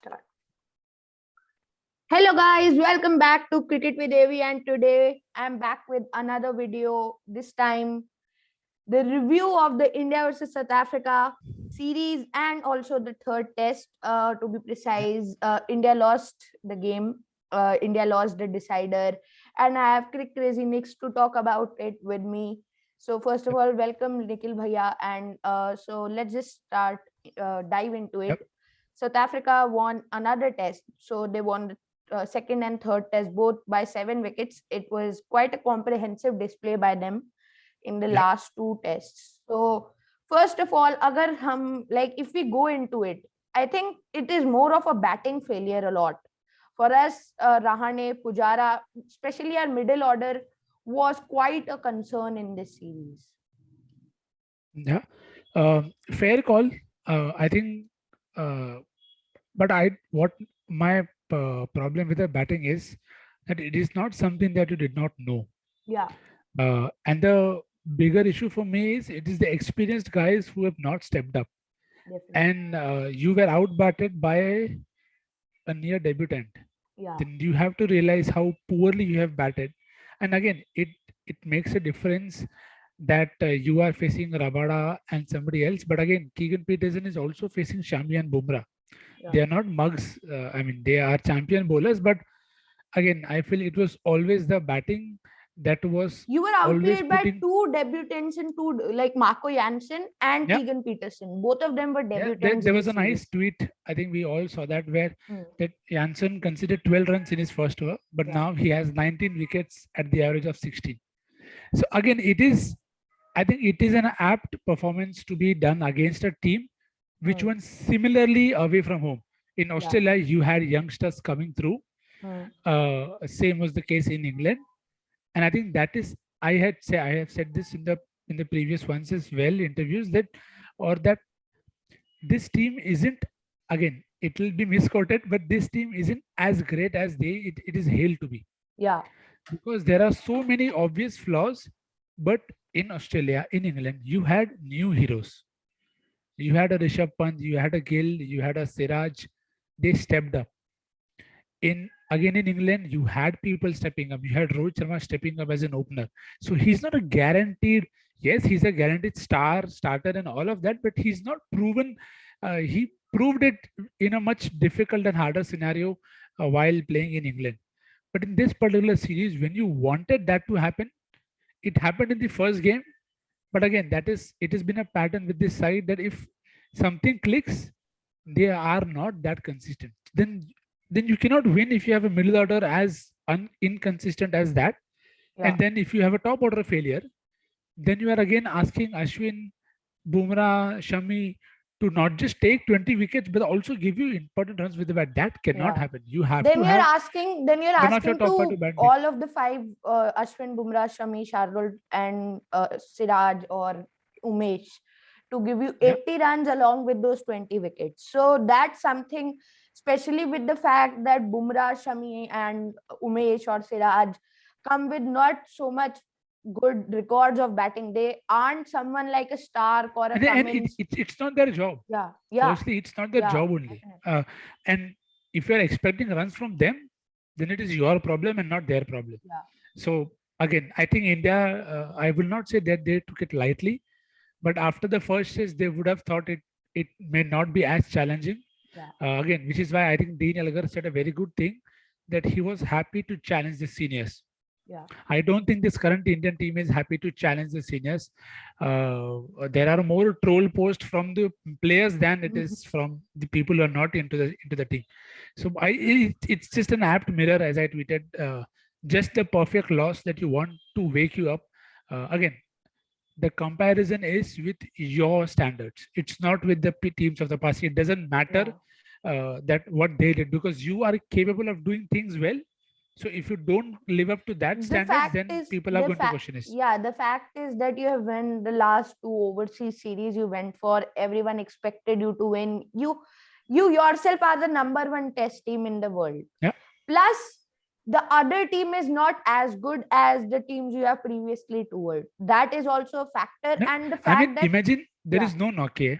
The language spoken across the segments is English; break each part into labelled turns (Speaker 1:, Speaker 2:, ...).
Speaker 1: Start. Hello guys, welcome back to Cricket with Avi, and today I'm back with another video. This time the review of the India versus South Africa series and also the third test. To be precise, India lost the game. India lost the decider, and I have Cricket Crazy Nicks to talk about it with me. So first of all, welcome Nikhil Bhaiya, and so let's just start dive into it.
Speaker 2: Yep.
Speaker 1: South Africa won another test, so they won the second and third test both by 7 wickets. It was quite a comprehensive display by them in the
Speaker 2: Yep.
Speaker 1: last two tests. So first of all, agar if we go into it, I think it is more of a batting failure a lot. For us, Rahane, Pujara, especially our middle order, was quite a concern in this series.
Speaker 2: Yeah. Fair call. I think, uh, but what my problem with the batting is that it is not something that you did not know.
Speaker 1: Yeah.
Speaker 2: And the bigger issue for me is it is the experienced guys who have not stepped up.
Speaker 1: Definitely.
Speaker 2: And you were outbatted by a near debutant.
Speaker 1: Yeah.
Speaker 2: Then you have to realize how poorly you have batted. And again, it makes a difference that you are facing Rabada and somebody else. But again, Keegan Peterson is also facing Shami and Bumrah.
Speaker 1: Yeah.
Speaker 2: They are not mugs. I mean, they are champion bowlers. But again, I feel it was always the batting that was
Speaker 1: You were
Speaker 2: always
Speaker 1: outplayed by
Speaker 2: putting.
Speaker 1: two debutants and two like Marco Jansen and
Speaker 2: Yeah,
Speaker 1: Keegan Peterson. Both of them were
Speaker 2: yeah.
Speaker 1: debutants
Speaker 2: There
Speaker 1: in
Speaker 2: was
Speaker 1: this
Speaker 2: a nice
Speaker 1: series.
Speaker 2: tweet. I think we all saw that where
Speaker 1: Mm.
Speaker 2: that Jansen considered 12 runs in his first over, but
Speaker 1: Yeah.
Speaker 2: now he has 19 wickets at the average of 16. So again, it is. I think it is an apt performance to be done against a team which
Speaker 1: Mm.
Speaker 2: won similarly away from home. In
Speaker 1: Yeah.
Speaker 2: Australia, you had youngsters coming through.
Speaker 1: Mm.
Speaker 2: Same was the case in England, and I think that is I have said this in the previous ones as well interviews that or that this team isn't, again it will be misquoted, but this team isn't as great as it is hailed to be,
Speaker 1: Yeah.
Speaker 2: because there are so many obvious flaws. But in Australia, in England, you had new heroes. You had a Rishabh Pant, you had a Gill, you had a Siraj. They stepped up. In England, you had people stepping up. You had Rohit Sharma stepping up as an opener. So he's not a guaranteed. Yes, he's a guaranteed starter and all of that, but he's not proven. He proved it in a much difficult and harder scenario while playing in England. But in this particular series, when you wanted that to happen, it happened in the first game. But again, it has been a pattern with this side that if something clicks, they are not that consistent. Then you cannot win if you have a middle order as inconsistent as that.
Speaker 1: Yeah.
Speaker 2: And then if you have a top order failure, then you are again asking Ashwin, Bumrah, Shami to not just take 20 wickets but also give you important runs with the bat. That cannot
Speaker 1: Yeah.
Speaker 2: happen. You have
Speaker 1: Then
Speaker 2: to
Speaker 1: you're
Speaker 2: have
Speaker 1: asking. Then you're
Speaker 2: one of your
Speaker 1: asking
Speaker 2: top 5 to
Speaker 1: to
Speaker 2: bat.
Speaker 1: all of the five: Ashwin, Bumrah, Shami, Shardul, and Siraj or Umesh to give you
Speaker 2: Yeah.
Speaker 1: 80 runs along with those 20 wickets. So that's something, especially with the fact that Bumrah, Shami, and Umesh or Siraj come with not so much good records of batting. They aren't someone like a Stark or a
Speaker 2: And
Speaker 1: Cummins.
Speaker 2: it's not their job.
Speaker 1: Yeah. Yeah.
Speaker 2: Firstly, it's not their
Speaker 1: Yeah.
Speaker 2: job only.
Speaker 1: Definitely.
Speaker 2: And if you are expecting runs from them, then it is your problem and not their problem.
Speaker 1: Yeah.
Speaker 2: So again, I think India, I will not say that they took it lightly, but after the first test, they would have thought it may not be as challenging.
Speaker 1: Yeah.
Speaker 2: Again, which is why I think Dean Elgar said a very good thing, that he was happy to challenge the seniors.
Speaker 1: Yeah.
Speaker 2: I don't think this current Indian team is happy to challenge the seniors. There are more troll posts from the players than it is from the people who are not into the team. So it's just an apt mirror, as I tweeted. Just the perfect loss that you want to wake you up. Again, the comparison is with your standards. It's not with the teams of the past. It doesn't matter that what they did, because you are capable of doing things well. So if you don't live up to that
Speaker 1: The
Speaker 2: standards,
Speaker 1: fact
Speaker 2: then
Speaker 1: is,
Speaker 2: people are
Speaker 1: the
Speaker 2: going to
Speaker 1: fact,
Speaker 2: question this.
Speaker 1: yeah, the fact is that you have won the last two overseas series you went for. Everyone expected you to win. You yourself are the number one test team in the world.
Speaker 2: Yeah.
Speaker 1: Plus, the other team is not as good as the teams you have previously toured. That is also a factor.
Speaker 2: No,
Speaker 1: And the
Speaker 2: I
Speaker 1: fact
Speaker 2: mean,
Speaker 1: that
Speaker 2: imagine there
Speaker 1: yeah.
Speaker 2: is no Nokia.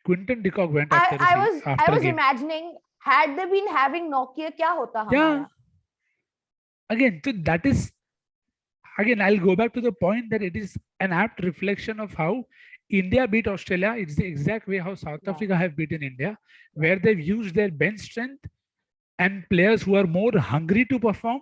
Speaker 2: Quinton de Kock went after
Speaker 1: I
Speaker 2: a
Speaker 1: was
Speaker 2: game.
Speaker 1: imagining Had they been having Nokia, क्या होता हमारा?
Speaker 2: Again, so that is, again, I'll go back to the point that it is an apt reflection of how India beat Australia. It's the exact way how South
Speaker 1: Yeah.
Speaker 2: Africa have beaten India, where they've used their bench strength and players who are more hungry to perform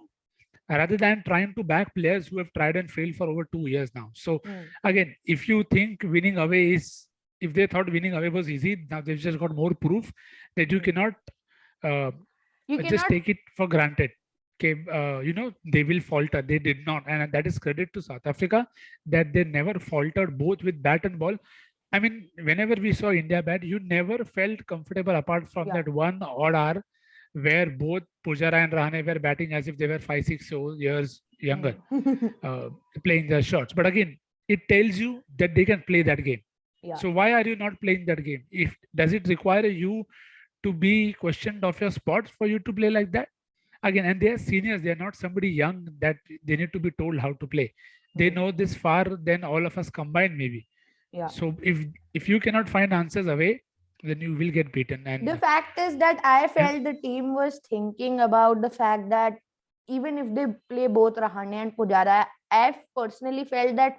Speaker 2: rather than trying to back players who have tried and failed for over 2 years now. So again, if you think winning away is, if they thought winning away was easy, now they've just got more proof that you cannot
Speaker 1: You
Speaker 2: just
Speaker 1: cannot.
Speaker 2: take it for granted. Okay, they will falter. They did not, and that is credit to South Africa that they never faltered both with bat and ball. I mean, whenever we saw India bat, you never felt comfortable apart from
Speaker 1: Yeah.
Speaker 2: that one odd hour where both Pujara and Rahane were batting as if they were 5-6 years younger, playing their shots. But again, it tells you that they can play that game.
Speaker 1: Yeah.
Speaker 2: So why are you not playing that game? If does it require you to be questioned of your spots for you to play like that? Again, and they are seniors. They are not somebody young that they need to be told how to play. They know this far than all of us combined, maybe.
Speaker 1: Yeah.
Speaker 2: So if you cannot find answers away, then you will get beaten. And
Speaker 1: the fact is that I felt the team was thinking about the fact that even if they play both Rahane and Pujara, I personally felt that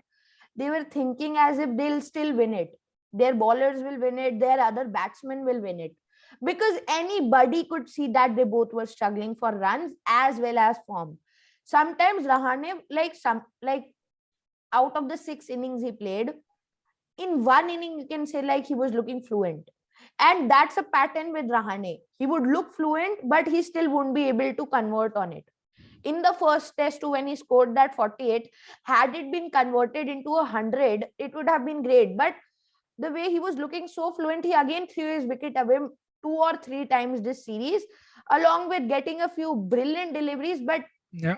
Speaker 1: they were thinking as if they'll still win it. Their bowlers will win it. Their other batsmen will win it. Because anybody could see that they both were struggling for runs as well as form. Sometimes Rahane, like out of the 6 innings he played, in one inning you can say like he was looking fluent. And that's a pattern with Rahane. He would look fluent, but he still wouldn't be able to convert on it. In the first test, when he scored that 48, had it been converted into 100, it would have been great. But the way he was looking so fluent, he again threw his wicket away 2 or 3 times this series, along with getting a few brilliant deliveries. But
Speaker 2: yeah,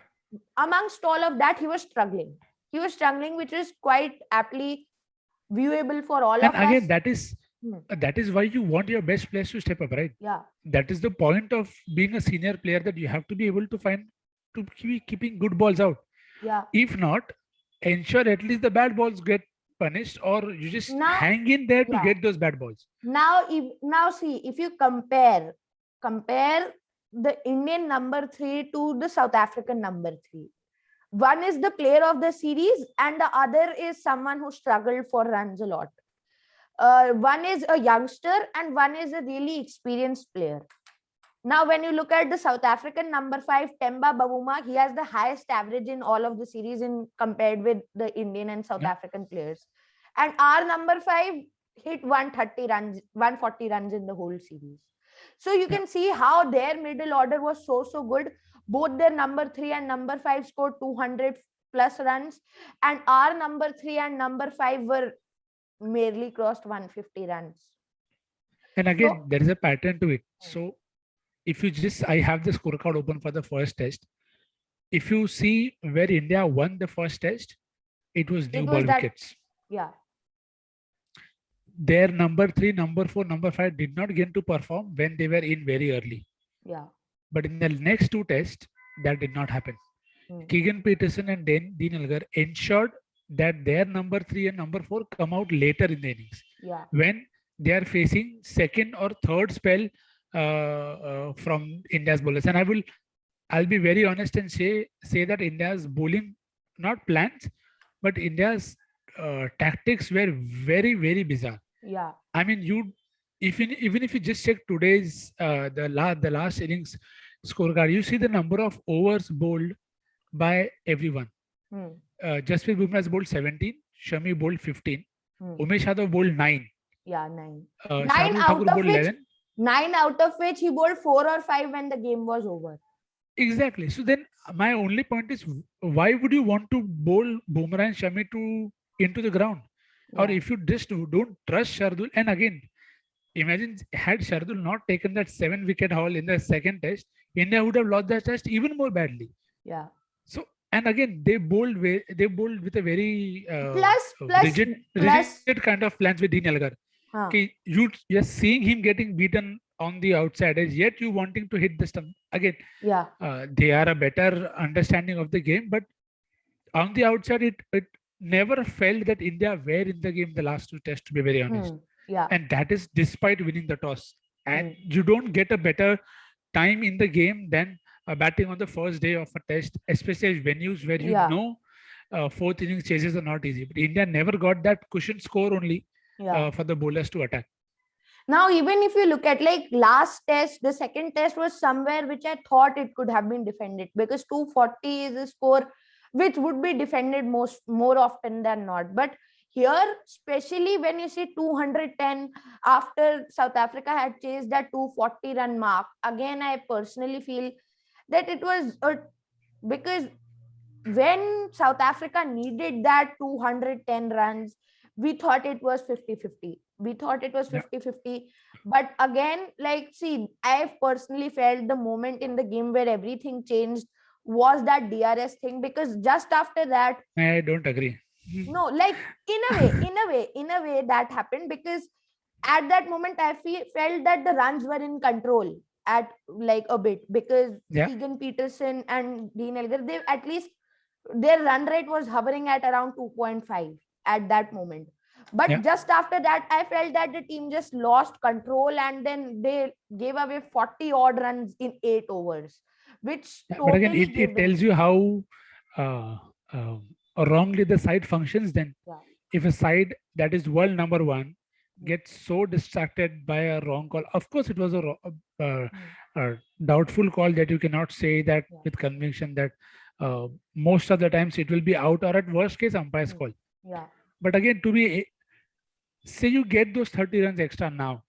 Speaker 1: amongst all of that, he was struggling. He was struggling, which is quite aptly viewable for all
Speaker 2: and
Speaker 1: of
Speaker 2: again,
Speaker 1: us.
Speaker 2: that is why you want your best players to step up, right?
Speaker 1: Yeah.
Speaker 2: That is the point of being a senior player, that you have to be able to keep keeping good balls out.
Speaker 1: Yeah.
Speaker 2: If not, ensure at least the bad balls get punished, or you just hang in there to get those bad balls.
Speaker 1: Now see, if you compare the Indian number 3 to the South African number 3. One is the player of the series and the other is someone who struggled for runs a lot. One is a youngster and one is a really experienced player. Now, when you look at the South African number 5, Temba Bavuma, he has the highest average in all of the series compared with the Indian and South African players. And our number 5 hit 140 runs in the whole series. So you can see how their middle order was so good. Both their number 3 and number 5 scored 200 plus runs, and our number 3 and number 5 were merely crossed 150 runs.
Speaker 2: And again, there is a pattern to it. So if you I have the scorecard open for the first test. If you see where India won the first test, it was new ball wickets.
Speaker 1: Yeah.
Speaker 2: Their number 3, number 4, number 5 did not get to perform when they were in very early.
Speaker 1: Yeah.
Speaker 2: But in the next 2 tests, that did not happen. Keegan Peterson and Dean Elgar ensured that their number 3 and number 4 come out later in the innings.
Speaker 1: Yeah.
Speaker 2: When they are facing second or third spell from India's bowlers. And I'll be very honest and say that India's bowling, not plans, but India's tactics were very, very bizarre.
Speaker 1: Yeah.
Speaker 2: I mean, even if you just check today's the last innings scorecard, you see the number of overs bowled by everyone. Jasprit Bumrah has bowled 17, Shami bowled 15, Umesh Yadav bowled 9.
Speaker 1: Yeah, 9.
Speaker 2: 9
Speaker 1: out of which he bowled 4 or 5 when the game was over.
Speaker 2: Exactly. So then my only point is, why would you want to bowl Bumrah and Shami into the ground? Or if you just don't trust Shardul, and again, imagine had Shardul not taken that 7-wicket haul in the second test, India would have lost that test even more badly.
Speaker 1: Yeah.
Speaker 2: So, and again, they bowled with a very rigid kind of plans with Dean Elgar. Okay, you're seeing him getting beaten on the outside, as yet you wanting to hit the stump. Again, they are a better understanding of the game, but on the outside, it never felt that India were in the game the last 2 tests, to be very honest.
Speaker 1: Yeah.
Speaker 2: And that is despite winning the toss. and you don't get a better time in the game than batting on the first day of a test, especially at venues where you
Speaker 1: Yeah.
Speaker 2: know fourth innings chases are not easy. But India never got that cushion score only
Speaker 1: Yeah.
Speaker 2: for the bowlers to attack.
Speaker 1: Now, even if you look at like last test, the second test was somewhere which I thought it could have been defended, because 240 is a score which would be defended more often than not. But here, especially when you see 210 after South Africa had chased that 240 run mark, again, I personally feel that it was because when South Africa needed that 210 runs, we thought it was 50-50. We thought it was
Speaker 2: Yeah.
Speaker 1: 50-50. But again, like, see, I personally felt the moment in the game where everything changed was that DRS thing, because just after that,
Speaker 2: I don't agree.
Speaker 1: no, like in a way that happened, because at that moment I felt that the runs were in control at like a bit, because
Speaker 2: Yeah.
Speaker 1: Egan Peterson and Dean Elgar, they at least their run rate was hovering at around 2.5 at that moment. But
Speaker 2: Yeah.
Speaker 1: just after that, I felt that the team just lost control, and then they gave away 40 odd runs in 8 overs, which
Speaker 2: Yeah, but again,
Speaker 1: totally
Speaker 2: it
Speaker 1: gave them.
Speaker 2: tells you how uh, wrongly the side functions then.
Speaker 1: Yeah.
Speaker 2: If a side that is world number one gets so distracted by a wrong call, of course it was a doubtful call that you cannot say that
Speaker 1: Yeah.
Speaker 2: with conviction that most of the times it will be out, or at worst case umpire's call.
Speaker 1: Yeah.
Speaker 2: But again, to be say you get those 30 runs extra now,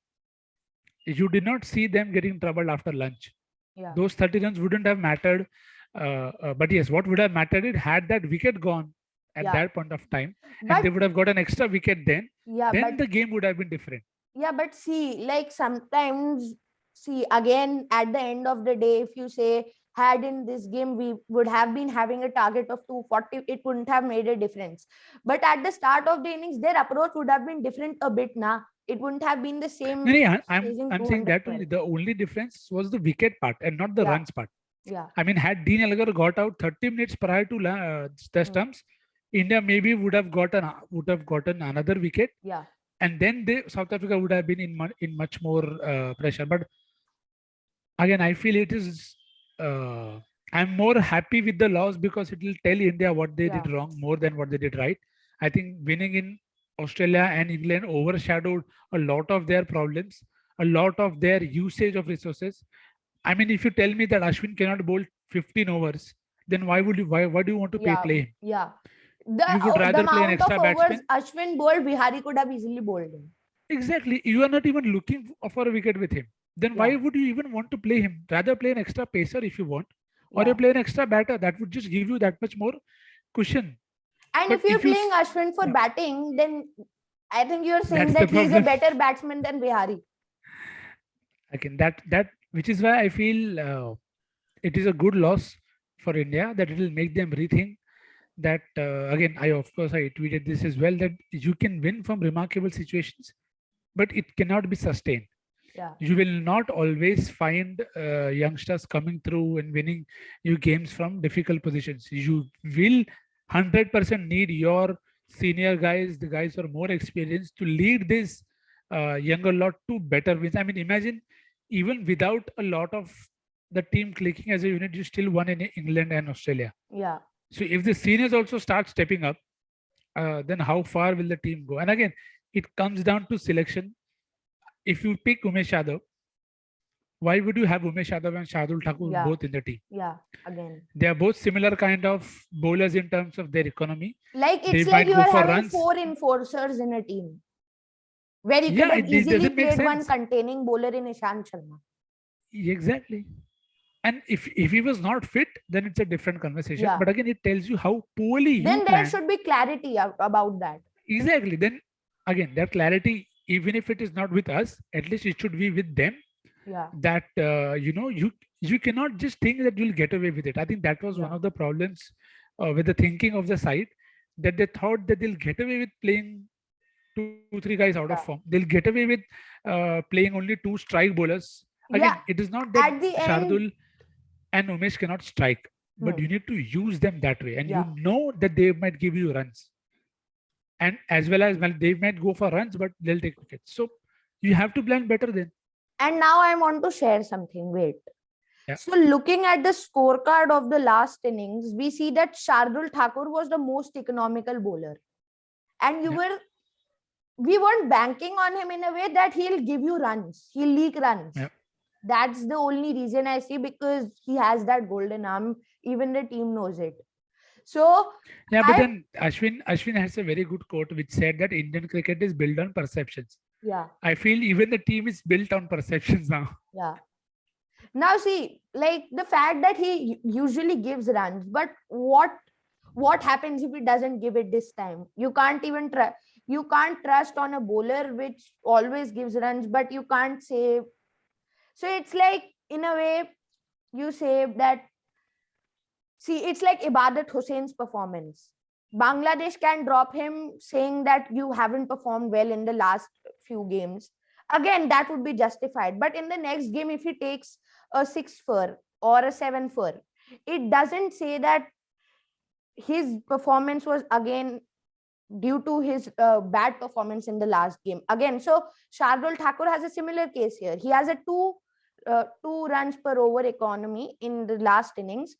Speaker 2: you did not see them getting troubled after lunch.
Speaker 1: Yeah.
Speaker 2: Those 30 runs wouldn't have mattered. But yes, what would have mattered it had that wicket gone at
Speaker 1: Yeah.
Speaker 2: that point of time, and
Speaker 1: But
Speaker 2: they would have got an extra wicket then.
Speaker 1: yeah,
Speaker 2: Then
Speaker 1: but
Speaker 2: the game would have been different.
Speaker 1: yeah, but see, like sometimes, see, again, at the end of the day, if you say had in this game we would have been having a target of 240, it wouldn't have made a difference. But at the start of the innings, their approach would have been different a bit now. It wouldn't have been the same
Speaker 2: No, no,
Speaker 1: chasing
Speaker 2: I'm saying that
Speaker 1: 212.
Speaker 2: only the only difference was the wicket part and not the
Speaker 1: Yeah.
Speaker 2: runs part.
Speaker 1: Yeah.
Speaker 2: I mean, had Dean Elgar got out 30 minutes prior to the stumps, India maybe would have gotten another wicket,
Speaker 1: Yeah.
Speaker 2: and then South Africa would have been in much more pressure. But again, I feel it is. I'm more happy with the loss because it will tell India what they did
Speaker 1: Yeah.
Speaker 2: wrong more than what they did right. I think winning in Australia and England overshadowed a lot of their problems, a lot of their usage of resources. I mean, if you tell me that Ashwin cannot bowl 15 overs, then why do you want to
Speaker 1: Yeah.
Speaker 2: play him?
Speaker 1: Yeah.
Speaker 2: You would
Speaker 1: The
Speaker 2: rather play an
Speaker 1: amount of
Speaker 2: extra
Speaker 1: overs
Speaker 2: batsman.
Speaker 1: Ashwin bowled, Vihari could have easily bowled him.
Speaker 2: Exactly. You are not even looking for a wicket with him. Then why
Speaker 1: Yeah.
Speaker 2: would you even want to play him? Rather play an extra pacer if you want, or
Speaker 1: Yeah.
Speaker 2: you play an extra batter. That would just give you that much more cushion.
Speaker 1: And
Speaker 2: But
Speaker 1: if you're
Speaker 2: if you
Speaker 1: playing Ashwin for
Speaker 2: yeah,
Speaker 1: batting, then I think you're saying
Speaker 2: that's the
Speaker 1: that he's a
Speaker 2: problem.
Speaker 1: better batsman than Vihari.
Speaker 2: Again, that which is why I feel it is a good loss for India, that it will make them rethink that again. I tweeted this as well, that you can win from remarkable situations, but it cannot be sustained.
Speaker 1: Yeah.
Speaker 2: You will not always find youngsters coming through and winning you games from difficult positions. You will 100% need your senior guys, the guys who are more experienced, to lead this younger lot to better wins. I mean, imagine even without a lot of the team clicking as a unit, you still won in England and Australia.
Speaker 1: Yeah.
Speaker 2: So if the seniors also start stepping up, then how far will the team go? And again, it comes down to selection. If you pick Umesh Yadav, why would you have Umesh Yadav and Shardul Thakur
Speaker 1: Yeah.
Speaker 2: both in the team?
Speaker 1: Yeah. Again.
Speaker 2: They are both similar kind of bowlers in terms of their economy.
Speaker 1: Like
Speaker 2: They
Speaker 1: it's like
Speaker 2: might
Speaker 1: you
Speaker 2: go
Speaker 1: are
Speaker 2: for
Speaker 1: having
Speaker 2: runs.
Speaker 1: 4 enforcers in a team, where you
Speaker 2: Yeah,
Speaker 1: could have
Speaker 2: it
Speaker 1: easily
Speaker 2: doesn't make
Speaker 1: played one
Speaker 2: sense.
Speaker 1: containing bowler in Ishant Sharma.
Speaker 2: Exactly. And if he was not fit, then it's a different conversation.
Speaker 1: Yeah.
Speaker 2: But again, it tells you how poorly you
Speaker 1: Then there
Speaker 2: planned.
Speaker 1: should be clarity about that.
Speaker 2: Exactly. Then again, that clarity, even if it is not with us, at least it should be with them.
Speaker 1: Yeah.
Speaker 2: That you cannot just think that you'll get away with it. I think that was one
Speaker 1: Yeah.
Speaker 2: of the problems with the thinking of the side, that they thought that they'll get away with playing 2-3 guys out of
Speaker 1: Yeah.
Speaker 2: form. They'll get away with playing only 2 strike bowlers. Again,
Speaker 1: Yeah.
Speaker 2: it is not that
Speaker 1: At the end,
Speaker 2: Shardul and Umesh cannot strike, but you need to use them that way, and
Speaker 1: Yeah.
Speaker 2: you know that they might give you runs, and as well they might go for runs, but they'll take wickets. So you have to plan better then.
Speaker 1: And now I want to share something. Wait.
Speaker 2: Yeah.
Speaker 1: So looking at the scorecard of the last innings, we see that Shardul Thakur was the most economical bowler. And
Speaker 2: Yeah.
Speaker 1: we weren't banking on him in a way that he'll give you runs, he'll leak runs.
Speaker 2: Yeah.
Speaker 1: That's the only reason I see, because he has that golden arm. Even the team knows it. So
Speaker 2: Yeah, but
Speaker 1: I,
Speaker 2: then Ashwin has a very good quote which said that Indian cricket is built on perceptions.
Speaker 1: yeah,
Speaker 2: I feel even the team is built on perceptions now.
Speaker 1: yeah. Now see, like the fact that he usually gives runs, but what happens if he doesn't give it this time? You can't even try. You can't trust on a bowler which always gives runs, but you can't say. So it's like, in a way, you say that. See, it's like Ibadat Hussein's performance. Bangladesh can drop him saying that you haven't performed well in the last few games. Again, that would be justified. But in the next game, if he takes a 6 for or a 7 for, it doesn't say that his performance was again due to his bad performance in the last game. Again, so Shardul Thakur has a similar case here. He has a 2 runs per over economy in the last innings.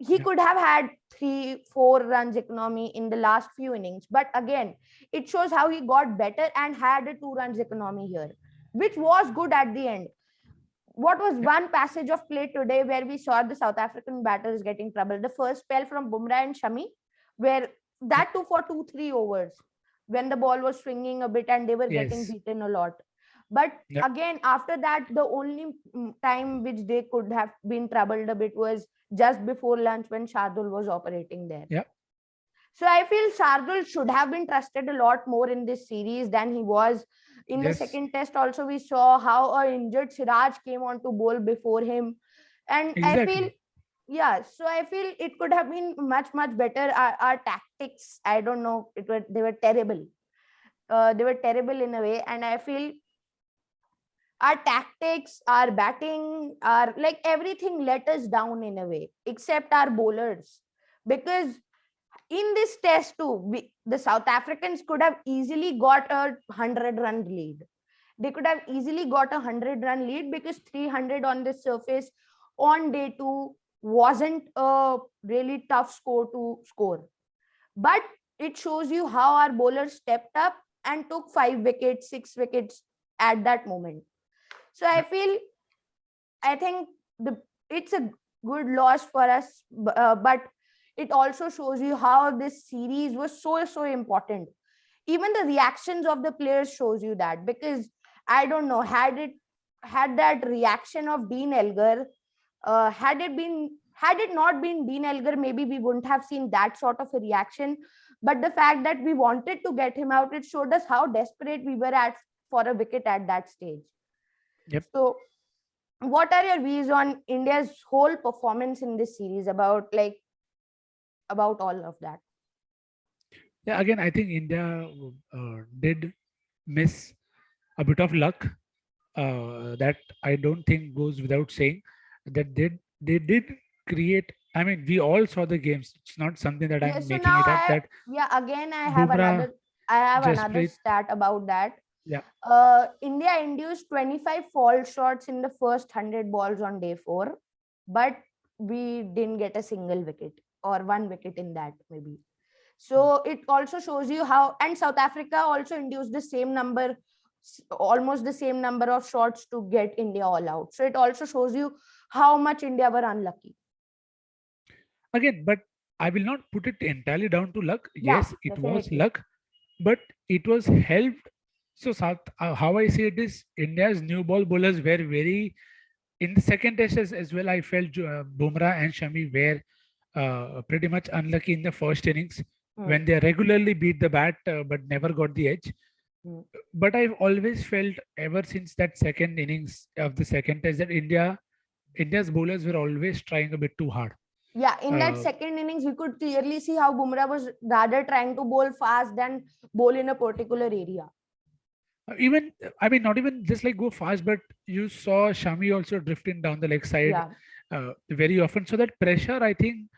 Speaker 1: He
Speaker 2: Yeah.
Speaker 1: could have had 3-4 runs economy in the last few innings, but again, it shows how he got better and had a 2 runs economy here, which was good at the end. What was
Speaker 2: Yeah.
Speaker 1: one passage of play today where we saw the South African batters getting trouble? The first spell from Bumrah and Shami, where that too for 2-3 overs, when the ball was swinging a bit and they were getting
Speaker 2: Yes.
Speaker 1: beaten a lot. But
Speaker 2: Yeah.
Speaker 1: again, after that, the only time which they could have been troubled a bit was just before lunch when Shardul was operating there.
Speaker 2: Yeah.
Speaker 1: So I feel Shardul should have been trusted a lot more in this series than he was. In the
Speaker 2: Yes.
Speaker 1: second test, also we saw how a injured Siraj came on to bowl before him, and I feel,
Speaker 2: Exactly.
Speaker 1: yeah. So I feel it could have been much better. Our tactics, I don't know, they were terrible. They were terrible in a way, and I feel our tactics, our batting, our like everything let us down in a way, except our bowlers, because in this test too, the South Africans could have easily got a 100-run lead. They could have easily got a 100-run lead, because 300 on the surface on day two wasn't a really tough score to score. But it shows you how our bowlers stepped up and took 5 wickets, 6 wickets at that moment. So I
Speaker 2: Yeah.
Speaker 1: feel, I think it's a good loss for us, but it also shows you how this series was so important. Even the reactions of the players shows you that, because I don't know, had that reaction of Dean Elgar, had it not been Dean Elgar, maybe we wouldn't have seen that sort of a reaction. But the fact that we wanted to get him out, it showed us how desperate we were at for a wicket at that stage.
Speaker 2: Yep.
Speaker 1: So what are your views on India's whole performance in this series, about all of that?
Speaker 2: Yeah. Again, I think India did miss a bit of luck. That I don't think goes without saying. That they did create. I mean, we all saw the games. It's not something that
Speaker 1: Yeah,
Speaker 2: I'm
Speaker 1: so
Speaker 2: making
Speaker 1: now
Speaker 2: it up. That
Speaker 1: again
Speaker 2: Bumrah,
Speaker 1: I have another
Speaker 2: Jasprit.
Speaker 1: stat about that.
Speaker 2: Yeah.
Speaker 1: India induced 25 fall shots in the first 100 balls on day 4, but we didn't get a single wicket, or 1 wicket in that maybe. So it also shows you how, and South Africa also induced the same number, almost the same number of shots to get India all out. So it also shows you how much India were unlucky.
Speaker 2: Again, but I will not put it entirely down to luck.
Speaker 1: Yeah,
Speaker 2: Yes, it was
Speaker 1: definitely.
Speaker 2: luck, but it was helped. So South, how I say it is, India's new ball bowlers were very in the second test as well. I felt Bumrah and Shami were pretty much unlucky in the first innings
Speaker 1: Hmm.
Speaker 2: when they regularly beat the bat but never got the edge.
Speaker 1: Hmm.
Speaker 2: But I've always felt ever since that second innings of the second test that India's bowlers were always trying a bit too hard.
Speaker 1: Yeah, in that
Speaker 2: Uh,
Speaker 1: second innings, we could clearly see how Bumrah was rather trying to bowl fast than bowl in a particular area.
Speaker 2: even I mean, not even just like go fast, but you saw Shami also drifting down the leg side
Speaker 1: Yeah.
Speaker 2: very often. So that pressure, I think,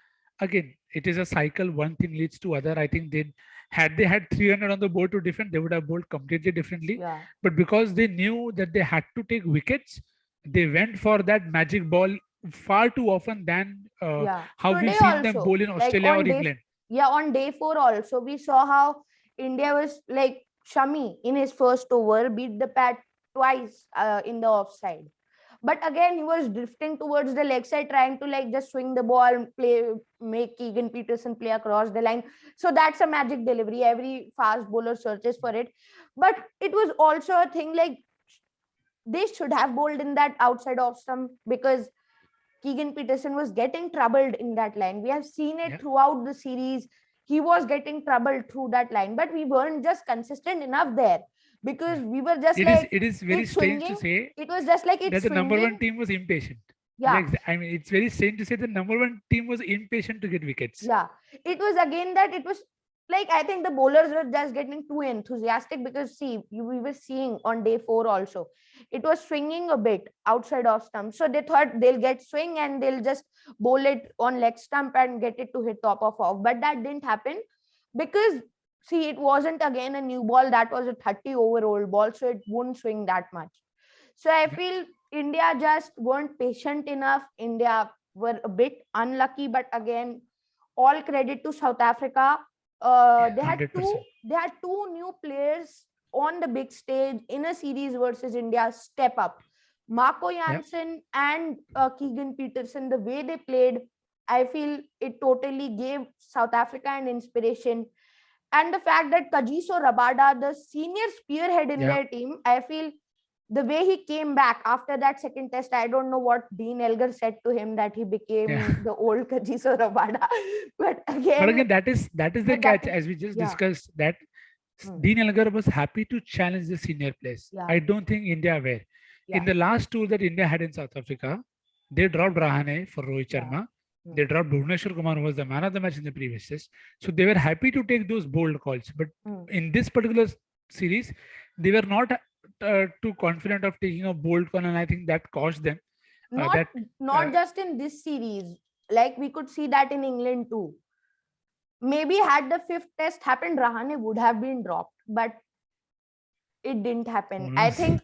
Speaker 2: again, it is a cycle. One thing leads to other. I think they had 300 on the board to defend, they would have bowled completely differently.
Speaker 1: Yeah.
Speaker 2: But because they knew that they had to take wickets, they went for that magic ball far too often than
Speaker 1: Yeah.
Speaker 2: how we've
Speaker 1: Today
Speaker 2: seen them
Speaker 1: also,
Speaker 2: bowl in
Speaker 1: like
Speaker 2: Australia or
Speaker 1: on day,
Speaker 2: England.
Speaker 1: yeah, on day 4 also, we saw how India was like Shami in his first over beat the pad twice in the offside. But again, he was drifting towards the leg side, trying to like just swing the ball and play, make Keegan Peterson play across the line. So that's a magic delivery. Every fast bowler searches for it. But it was also a thing like they should have bowled in that outside off stump, because Keegan Peterson was getting troubled in that line. We have seen it
Speaker 2: Yeah.
Speaker 1: throughout the series. He was getting troubled through that line, but we weren't just consistent enough there, because
Speaker 2: Yeah.
Speaker 1: we were just
Speaker 2: It
Speaker 1: like
Speaker 2: is very
Speaker 1: it's
Speaker 2: strange to
Speaker 1: swinging.
Speaker 2: say
Speaker 1: It was just like
Speaker 2: that
Speaker 1: it's
Speaker 2: the number one
Speaker 1: swinging.
Speaker 2: team was impatient.
Speaker 1: Yeah.
Speaker 2: I mean, it's very strange to say the number one team was impatient to get wickets.
Speaker 1: Yeah. It was again that it was like I think the bowlers were just getting too enthusiastic, because see, we were seeing on day 4 also, it was swinging a bit outside off stump. So they thought they'll get swing and they'll just bowl it on leg stump and get it to hit top of off. But that didn't happen, because see, it wasn't again a new ball, that was a 30 over old ball, so it wouldn't swing that much. So I
Speaker 2: Yeah.
Speaker 1: feel India just weren't patient enough. India were a bit unlucky, but again, all credit to South Africa.
Speaker 2: Yeah,
Speaker 1: They had
Speaker 2: 100%.
Speaker 1: two new players on the big stage in a series versus India step up. Marco Jansen and Keegan Peterson, the way they played, I feel it totally gave South Africa an inspiration. And the fact that Kagiso Rabada, the senior spearhead in
Speaker 2: Yeah.
Speaker 1: their team, I feel the way he came back after that second test, I don't know what Dean Elgar said to him, that he became
Speaker 2: Yeah.
Speaker 1: the old Kagiso Rabada. But
Speaker 2: But
Speaker 1: again,
Speaker 2: again, that is the
Speaker 1: but that
Speaker 2: catch,
Speaker 1: is-
Speaker 2: as we just
Speaker 1: yeah.
Speaker 2: discussed, that
Speaker 1: Hmm.
Speaker 2: Dean Elgar was happy to challenge the senior players.
Speaker 1: Yeah.
Speaker 2: I don't think India were.
Speaker 1: Yeah.
Speaker 2: In the last tour that India had in South Africa, they dropped Rahane for Rohit
Speaker 1: Yeah.
Speaker 2: Sharma.
Speaker 1: Hmm.
Speaker 2: They dropped Bhuvneshwar Kumar, who was the man of the match in the previous test. So they were happy to take those bold calls. But
Speaker 1: Hmm.
Speaker 2: in this particular series, they were not too confident of taking a bold call, and I think that cost them.
Speaker 1: not
Speaker 2: uh,
Speaker 1: just in this series, like we could see that in England too. Maybe had the 5th test happened, Rahane would have been dropped, but it didn't happen.
Speaker 2: Who
Speaker 1: I
Speaker 2: knows?
Speaker 1: think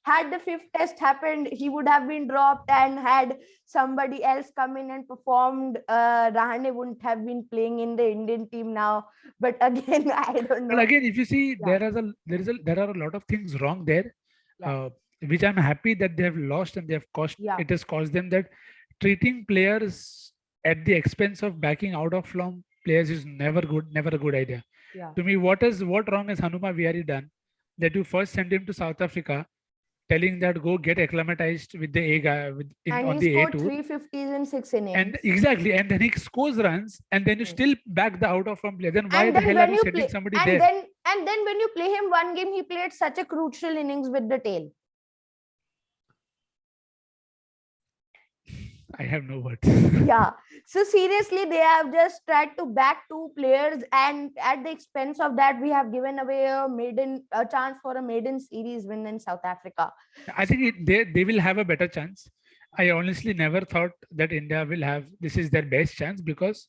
Speaker 1: had the 5th test happened, he would have been dropped, and had somebody else come in and performed, Rahane wouldn't have been playing in the Indian team now. But again, I don't know.
Speaker 2: But again, if you see,
Speaker 1: Yeah.
Speaker 2: there are a lot of things wrong there,
Speaker 1: Yeah.
Speaker 2: which I'm happy that they have lost, and they have cost.
Speaker 1: Yeah.
Speaker 2: It has caused them that treating players at the expense of backing out of form players is never a good idea.
Speaker 1: Yeah.
Speaker 2: To me, what wrong has Hanuma Vihari done, that you first send him to South Africa, telling that go get acclimatized with the A guy
Speaker 1: And
Speaker 2: on
Speaker 1: he
Speaker 2: the A
Speaker 1: scored
Speaker 2: tour,
Speaker 1: 350s in 6 innings.
Speaker 2: and exactly, and then he scores runs, and then you still back the out of form player. Then why
Speaker 1: And
Speaker 2: the
Speaker 1: then
Speaker 2: hell are
Speaker 1: when
Speaker 2: you
Speaker 1: you
Speaker 2: sending
Speaker 1: play,
Speaker 2: somebody
Speaker 1: and
Speaker 2: there?
Speaker 1: then when you play him one game, he played such a crucial innings with the tail.
Speaker 2: I have no words.
Speaker 1: Yeah. So seriously, they have just tried to back 2 players, and at the expense of that, we have given away a chance for a maiden series win in South Africa.
Speaker 2: I think they will have a better chance. I honestly never thought that India will have this is their best chance, because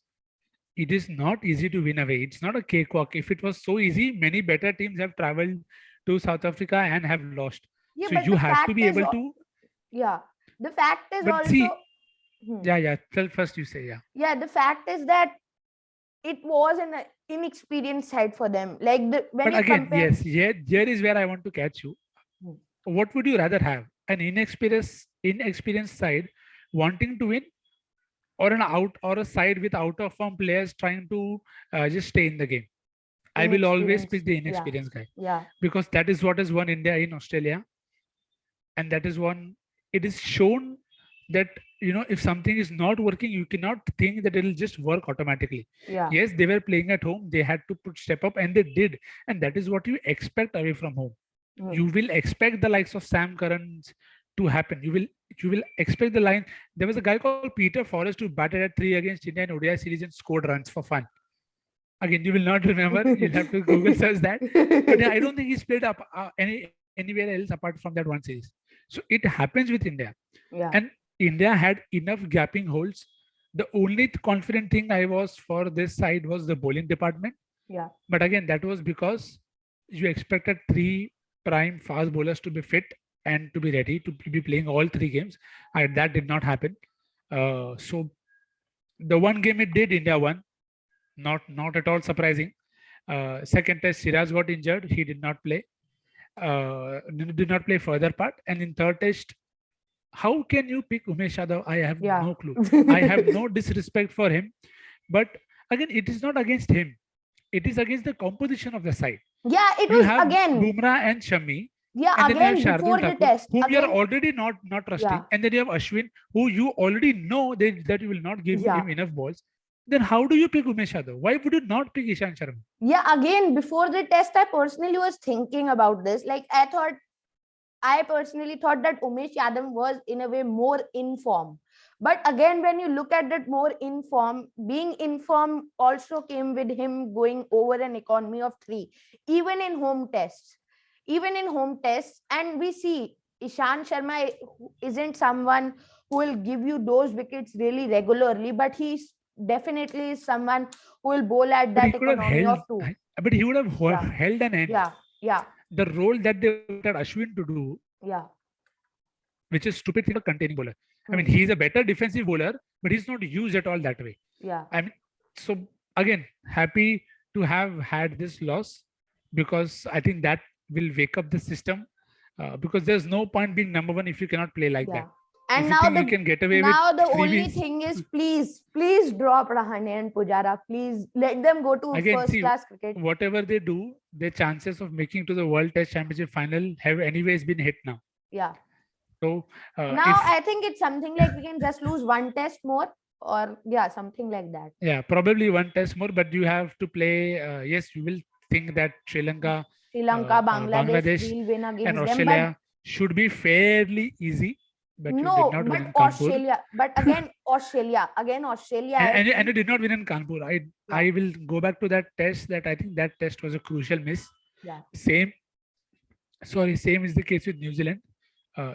Speaker 2: it is not easy to win away. It's not a cakewalk. If it was so easy, many better teams have traveled to South Africa and have lost.
Speaker 1: Yeah,
Speaker 2: So
Speaker 1: but
Speaker 2: you
Speaker 1: the
Speaker 2: have to
Speaker 1: fact
Speaker 2: be
Speaker 1: is,
Speaker 2: able to.
Speaker 1: yeah, the fact is
Speaker 2: But
Speaker 1: also,
Speaker 2: see,
Speaker 1: Hmm.
Speaker 2: yeah. Tell first, you say, yeah.
Speaker 1: yeah, the fact is that it was an inexperienced side for them. Like when
Speaker 2: But
Speaker 1: you
Speaker 2: again,
Speaker 1: compare,
Speaker 2: yes, here is where I want to catch you.
Speaker 1: Hmm.
Speaker 2: What would you rather have? An inexperienced side wanting to win, or a side with out of form players trying to just stay in the game? I will always pick the inexperienced guy,
Speaker 1: yeah,
Speaker 2: because that is what has won India in Australia, and that is one. It is shown that if something is not working, you cannot think that it will just work automatically.
Speaker 1: yeah,
Speaker 2: Yes, they were playing at home, they had to step up, and they did, and that is what you expect away from home.
Speaker 1: Hmm.
Speaker 2: You will expect the likes of Sam Curran to happen. You will expect the line. There was a guy called Peter Forrest who batted at 3 against India in ODI series and scored runs for fun. Again, you will not remember. You'll have to Google search that. But yeah, I don't think he's played up anywhere else apart from that one series. So it happens with India.
Speaker 1: yeah,
Speaker 2: And India had enough gapping holes The only confident thing I was for this side was the bowling department.
Speaker 1: Yeah.
Speaker 2: But again, that was because you expected three prime fast bowlers to be fit and to be ready to be playing all three games. And that did not happen. So the one game it did, India won. Not at all surprising. Second test, Siraj got injured. He did not play. Did not play further part. And in third test, how can you pick Umesh Yadav? I have
Speaker 1: Yeah.
Speaker 2: no clue. I have no disrespect for him. But again, it is not against him. It is against the composition of the side.
Speaker 1: Yeah, it
Speaker 2: You
Speaker 1: was
Speaker 2: have
Speaker 1: again.
Speaker 2: Bumrah and Shami.
Speaker 1: Yeah,
Speaker 2: And then
Speaker 1: again
Speaker 2: you have
Speaker 1: before
Speaker 2: Shardul
Speaker 1: the
Speaker 2: Thakur,
Speaker 1: test.
Speaker 2: whom you
Speaker 1: Again,
Speaker 2: are already not trusting.
Speaker 1: Yeah.
Speaker 2: And then you have Ashwin, who you already know that you will not give
Speaker 1: Yeah.
Speaker 2: him enough balls. Then how do you pick Umesh Yadav? Why would you not pick Ishan Sharma?
Speaker 1: Yeah, again before the test, I personally was thinking about this. Like I personally thought that Umesh Yadav was in a way more in form. But again, when you look at that more in form, being in form also came with him going over an economy of 3, even in home tests. Even in home tests, and we see Ishan Sharma isn't someone who will give you those wickets really regularly, but he's definitely someone who will bowl at
Speaker 2: But he
Speaker 1: that
Speaker 2: could have
Speaker 1: economy
Speaker 2: held,
Speaker 1: of 2.
Speaker 2: but he would have
Speaker 1: Yeah.
Speaker 2: held an end.
Speaker 1: Yeah, yeah,
Speaker 2: The role that they wanted Ashwin to do,
Speaker 1: yeah.
Speaker 2: which is stupid thing, a containing bowler. I mean,
Speaker 1: Hmm.
Speaker 2: he's a better defensive bowler, but he's not used at all that way.
Speaker 1: Yeah.
Speaker 2: I mean, so again, happy to have had this loss because I think that will wake up the system. Because there's no point being number one if you cannot play like
Speaker 1: Yeah.
Speaker 2: that.
Speaker 1: And
Speaker 2: If you
Speaker 1: now
Speaker 2: think you
Speaker 1: the
Speaker 2: can get away
Speaker 1: now
Speaker 2: with
Speaker 1: the only
Speaker 2: freebies,
Speaker 1: thing is please drop Rahane and Pujara. Please let them go to
Speaker 2: again,
Speaker 1: first
Speaker 2: see,
Speaker 1: class cricket.
Speaker 2: whatever they do, their chances of making to the World Test Championship final have anyways been hit now.
Speaker 1: Yeah.
Speaker 2: So
Speaker 1: Now
Speaker 2: if
Speaker 1: I think it's something like we can just lose one test more, or yeah, something like that.
Speaker 2: yeah, probably one test more, but you have to play. Yes, you will think that Sri Lanka,
Speaker 1: Sri Lanka, Bangladesh
Speaker 2: Bangladesh,
Speaker 1: will win
Speaker 2: and
Speaker 1: against them, but
Speaker 2: Australia should be fairly easy. But you did
Speaker 1: no,
Speaker 2: not win
Speaker 1: but
Speaker 2: in Kanpur.
Speaker 1: Australia, but again Australia, I
Speaker 2: And you did not win in Kanpur. I will go back to that test. That I think that test was a crucial miss.
Speaker 1: Yeah.
Speaker 2: Same is the case with New Zealand.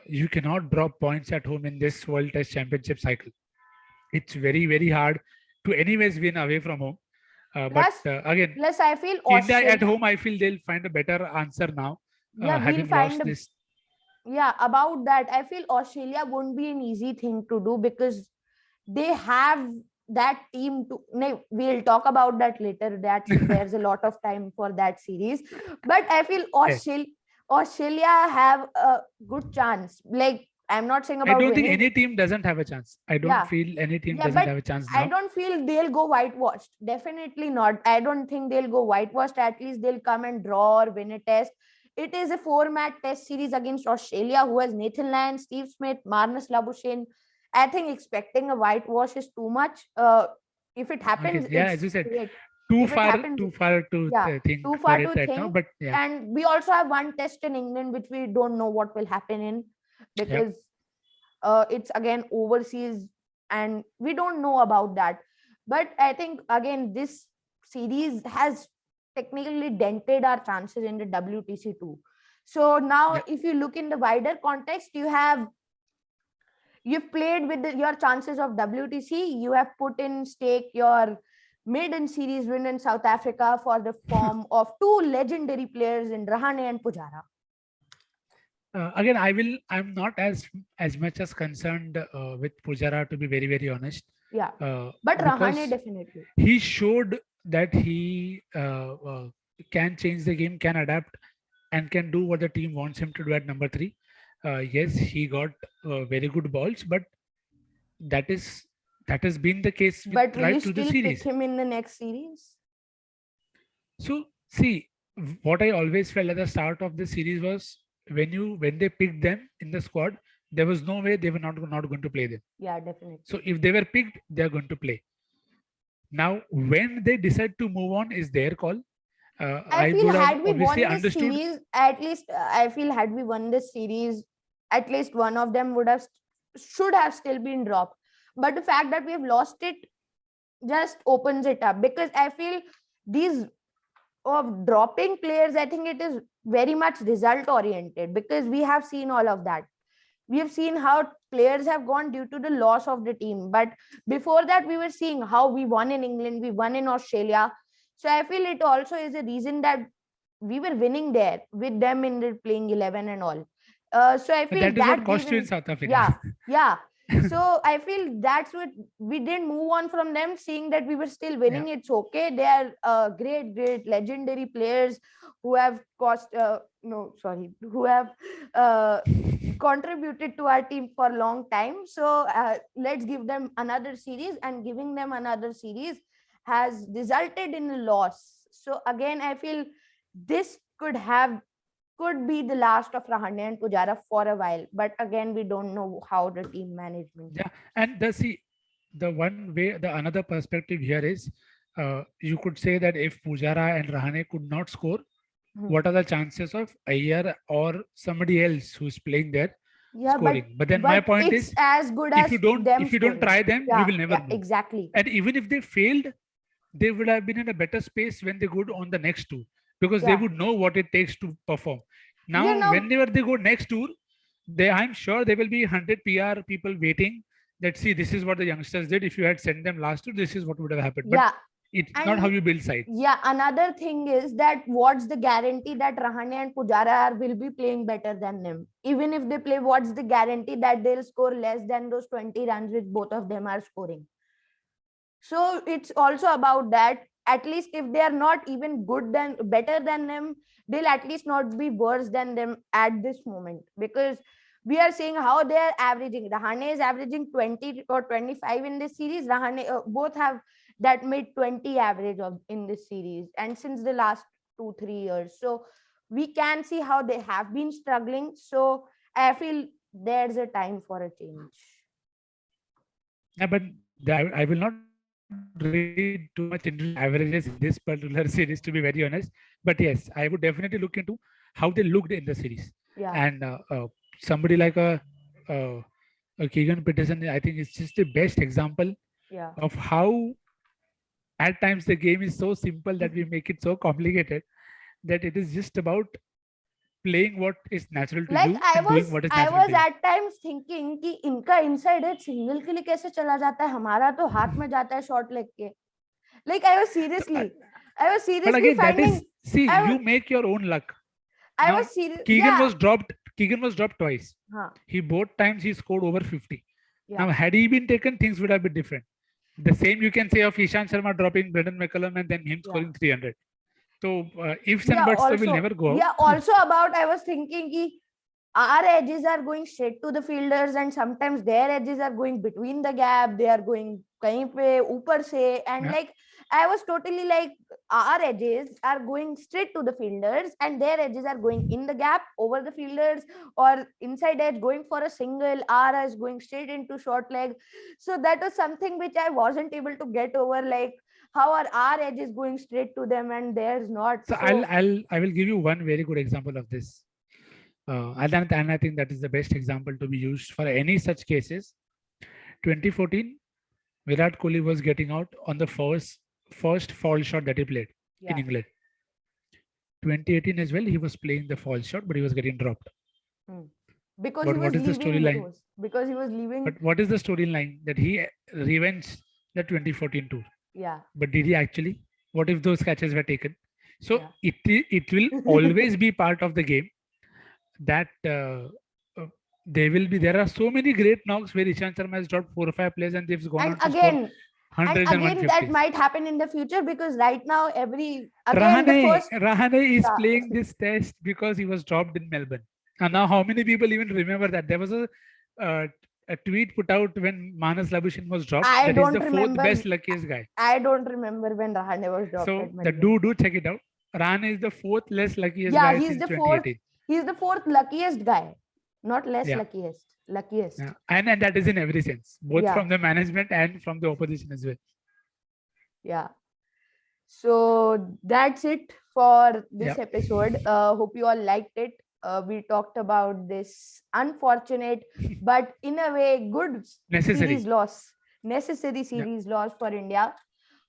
Speaker 2: You cannot drop points at home in this World Test Championship cycle. It's very hard to anyways win away from home. But again,
Speaker 1: plus I feel
Speaker 2: India
Speaker 1: Australia,
Speaker 2: at home, I feel they'll find a better answer now.
Speaker 1: yeah, we'll
Speaker 2: Having
Speaker 1: find
Speaker 2: lost this.
Speaker 1: yeah, about that, I feel Australia won't be an easy thing to do because they have that team to. No, we'll talk about that later. There's a lot of time for that series, but I feel Australia have a good chance. Like I'm not saying
Speaker 2: I
Speaker 1: about
Speaker 2: don't think
Speaker 1: winning.
Speaker 2: any team doesn't have a chance. I don't
Speaker 1: Yeah.
Speaker 2: feel any team
Speaker 1: Yeah,
Speaker 2: doesn't
Speaker 1: but
Speaker 2: have a chance
Speaker 1: I
Speaker 2: now.
Speaker 1: don't feel they'll go whitewashed. Definitely not. I don't think they'll go whitewashed. At least they'll come and draw or win a test. It is a 4-match test series against Australia, who has Nathan Lyon, Steve Smith, Marnus Labuschagne. I think expecting a whitewash is too much. If it happens,
Speaker 2: Okay, yeah,
Speaker 1: it's
Speaker 2: as you said,
Speaker 1: great.
Speaker 2: too
Speaker 1: If it
Speaker 2: far
Speaker 1: happens-
Speaker 2: to
Speaker 1: Yeah,
Speaker 2: think
Speaker 1: too
Speaker 2: for
Speaker 1: far
Speaker 2: it
Speaker 1: to
Speaker 2: right now.
Speaker 1: think.
Speaker 2: But yeah,
Speaker 1: And we also have one test in England, which we don't know what will happen in, because it's again overseas and we don't know about that. But I think again this series has technically dented our chances in the WTC too. So now
Speaker 2: Yeah.
Speaker 1: if you look in the wider context, you've played with your chances of WTC, you have put in stake your maiden series win in South Africa for the form of two legendary players in Rahane and Pujara.
Speaker 2: Again, I'm not as much as concerned with Pujara, to be very honest.
Speaker 1: Yeah,
Speaker 2: Uh,
Speaker 1: but Rahane
Speaker 2: because
Speaker 1: definitely.
Speaker 2: he showed that he can change the game, can adapt, and can do what the team wants him to do at number 3. Yes, he got very good balls, but that has been the case
Speaker 1: But will you
Speaker 2: right through the
Speaker 1: still pick
Speaker 2: series.
Speaker 1: him in the next series?
Speaker 2: So see, what I always felt at the start of the series was when they picked them in the squad, there was no way they were not going to play them.
Speaker 1: Yeah, definitely.
Speaker 2: So if they were picked, they are going to play. Now, when they decide to move on, is their call.
Speaker 1: I feel
Speaker 2: would have
Speaker 1: had we won
Speaker 2: obviously
Speaker 1: this
Speaker 2: understood.
Speaker 1: series, at least I feel had we won this series, at least one of them should have still been dropped. But the fact that we have lost it just opens it up, because I feel these of dropping players, I think it is very much result oriented, because we have seen all of that. We have seen how players have gone due to the loss of the team. But before that, we were seeing how we won in England, we won in Australia. So I feel it also is a reason that we were winning there with them in the playing 11 and all. So I
Speaker 2: But
Speaker 1: feel
Speaker 2: that is what
Speaker 1: that
Speaker 2: cost you in
Speaker 1: given,
Speaker 2: South Africa.
Speaker 1: yeah, yeah. So I feel that's what we didn't move on from them, seeing that we were still winning. It's okay. They are great, legendary players who have cost. No, sorry, who have contributed to our team for a long time. So let's give them another series, and giving them another series has resulted in a loss. So again, I feel this could be the last of Rahane and Pujara for a while. But again, we don't know how the team management.
Speaker 2: Yeah, and the one way, the another perspective here is, you could say that if Pujara and Rahane could not score, what are the chances of Iyer or somebody else who's playing there scoring? But then my point
Speaker 1: it's
Speaker 2: is,
Speaker 1: as good as
Speaker 2: if
Speaker 1: them
Speaker 2: you don't
Speaker 1: scoring.
Speaker 2: try them, you will never know.
Speaker 1: Exactly.
Speaker 2: And even if they failed, they would have been in a better space when they go on the next tour, because they would know what it takes to perform. Now, whenever they go next tour, I'm sure there will be 100 PR people waiting that, see, this is what the youngsters did. If you had sent them last tour, this is what would have happened. But it's not how you build sides.
Speaker 1: Yeah, another thing is that what's the guarantee that Rahane and Pujara will be playing better than them? Even if they play, what's the guarantee that they'll score less than those 20 runs which both of them are scoring? So it's also about that. At least if they are not even better than them, they'll at least not be worse than them at this moment, because we are seeing how they are averaging. Rahane is averaging 20 or 25 in this series. Rahane both have that mid 20 average in this series, and since the last 2-3 years. So we can see how they have been struggling. So I feel there's a time for a change.
Speaker 2: Yeah, but I will not read too much into averages in this particular series, to be very honest. But yes, I would definitely look into how they looked in the series.
Speaker 1: Yeah.
Speaker 2: And somebody like a Keegan Peterson, I think it's just the best example of how at times the game is so simple that we make it so complicated, that it is just about playing what is natural to you and doing what is natural
Speaker 1: I was
Speaker 2: to you.
Speaker 1: at times thinking कि इनका inside edge single के लिए कैसे चला जाता है, हमारा तो हाथ में जाता है short leg के. Like I was seriously
Speaker 2: but again,
Speaker 1: finding.
Speaker 2: That is, see, you make your own luck.
Speaker 1: I
Speaker 2: now,
Speaker 1: was serious.
Speaker 2: Keegan was dropped twice.
Speaker 1: Huh.
Speaker 2: Both times he scored over 50.
Speaker 1: Yeah.
Speaker 2: Now, had he been taken, things would have been different. The same you can say of Ishant Sharma dropping Brendan McCullum and then him scoring 300. So ifs and buts will never go out.
Speaker 1: Yeah, also about, I was thinking ki our edges are going straight to the fielders, and sometimes their edges are going between the gap. They are going kahin pe upar se, and like I was totally like, our edges are going straight to the fielders and their edges are going in the gap over the fielders, or inside edge going for a single. Our is going straight into short leg. So that was something which I wasn't able to get over. Like, how are our edges going straight to them and theirs not?
Speaker 2: So I will give you one very good example of this. And I think that is the best example to be used for any such cases. 2014, Virat Kohli was getting out on the first fall shot that he played in England. 2018 as well, he was playing the fall shot, but he was getting dropped.
Speaker 1: Because but what is the storyline? Because he was leaving.
Speaker 2: But what is the storyline? That he revenged the 2014 tour.
Speaker 1: Yeah.
Speaker 2: But did he actually? What if those catches were taken? So it will always be part of the game that there are so many great knocks where Ishant Sharma has dropped 4 or 5 players and they've gone on to score hundreds and 150s.
Speaker 1: That might happen in the future, because right now
Speaker 2: Rahane is playing this test because he was dropped in Melbourne. And now how many people even remember that? There was a tweet put out when Manas Labuschagne was dropped. That is the 4th best luckiest guy.
Speaker 1: I don't remember when Rahane was dropped.
Speaker 2: So do check it out. Rahane is the 4th less luckiest guy since 2018.
Speaker 1: He's the 4th luckiest guy, not less luckiest. Luckiest.
Speaker 2: Yeah. And that is in every sense, both from the management and from the opposition as well.
Speaker 1: Yeah. So that's it for this episode. Hope you all liked it. We talked about this unfortunate, but in a way good necessary series loss for India.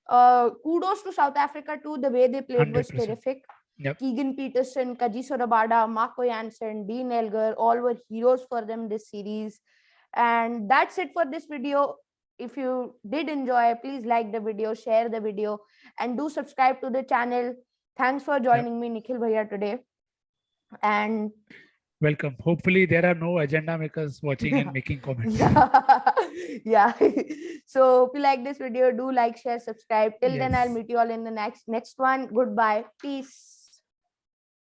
Speaker 1: Kudos to South Africa too. The way they played 100%. Was terrific.
Speaker 2: Yep.
Speaker 1: Keegan Peterson, Kagiso Rabada, Marco Jansen, Dean Elgar, all were heroes for them this series. And that's it for this video. If you did enjoy, please like the video, share the video, and do subscribe to the channel. Thanks for joining me, Nikhil Bhaiya, today. And
Speaker 2: Welcome. Hopefully there are no agenda makers watching and making comments.
Speaker 1: yeah, yeah. So if you like this video, do like, share, subscribe. Till then, I'll
Speaker 2: Yes.
Speaker 1: meet you all in the next one. Goodbye. Peace.